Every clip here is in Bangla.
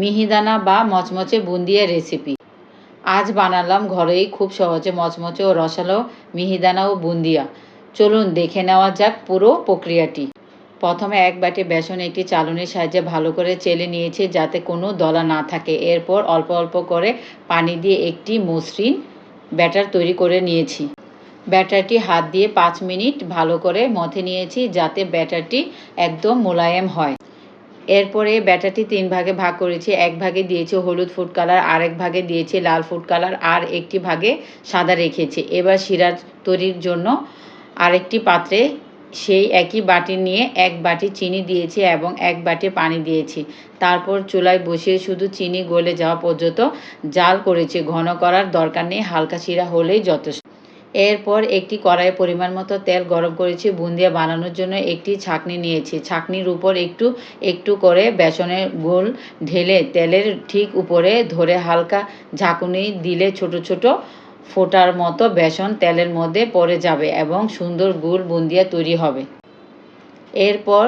মিহিদানা বা মচমচে বুন্দিয়া রেসিপি। আজ বানালাম ঘরেই খুব সহজে মচমচে ও রসালো মিহিদানা ও বুন্দিয়া। চলুন দেখে নেওয়া যাক পুরো প্রক্রিয়াটি। প্রথমে এক বাটি বেসন একটি চালনির সাহায্যে ভালো করে চেলে নিয়েছি যাতে কোনো দলা না থাকে। এরপর অল্প অল্প করে পানি দিয়ে একটি মসৃণ ব্যাটার তৈরি করে নিয়েছি। ব্যাটারটি হাত দিয়ে 5 মিনিট ভালো করে মথে নিয়েছি যাতে ব্যাটারটি একদম মোলায়েম হয়। এরপরে ব্যাটারটি 3 ভাগে ভাগ করেছি। এক ভাগে দিয়েছি হলুদ ফুড কালার, আরেক ভাগে দিয়েছি লাল ফুড কালার, আর একটি ভাগে সাদা রেখেছি। এবার শিরা তৈরির জন্য আরেকটি পাত্রে সেই একই বাটি নিয়ে 1 বাটি চিনি দিয়েছি এবং 1 বাটি পানি দিয়েছি। তারপর চুলায় বসিয়ে শুধু চিনি গলে যাওয়া পর্যন্ত জাল করেছি। ঘন করার দরকার নেই, হালকা শিরা হলেই যথেষ্ট। এরপর একটি কড়াইয়ে পরিমাণ মতো তেল গরম করেছি। বুন্দিয়া বানানোর জন্য একটি ছাঁকনি নিয়েছি। ছাঁকনির উপর একটু একটু করে বেসনের ঘোল ঢেলে তেলের ঠিক উপরে ধরে হালকা ঝাঁকুনি দিলে ছোট ছোট ফোঁটার মতো বেসন তেলের মধ্যে পড়ে যাবে এবং সুন্দর গোল বুন্দিয়া তৈরি হবে। এরপর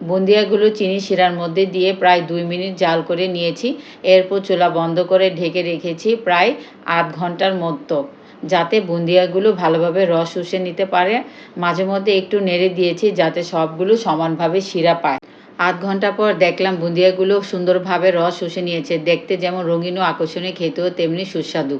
বুন্দিয়াগুলো চিনি শিরার মধ্যে দিয়ে প্রায় 2 মিনিট জাল করে নিয়েছি। এরপর চুলা বন্ধ করে ঢেকে রেখেছি প্রায় আধ ঘন্টার মতো, যাতে বুন্দিয়াগুলো ভালোভাবে রস শুষে নিতে পারে। মাঝে মধ্যে একটু নেড়ে দিয়েছি যাতে সবগুলো সমানভাবে শিরা পায়। আধ ঘন্টা পর দেখলাম বুন্দিয়াগুলো সুন্দরভাবে রস শুষে নিয়েছে। দেখতে যেমন রঙিন ও আকর্ষণীয়, খেতেও তেমনি সুস্বাদু।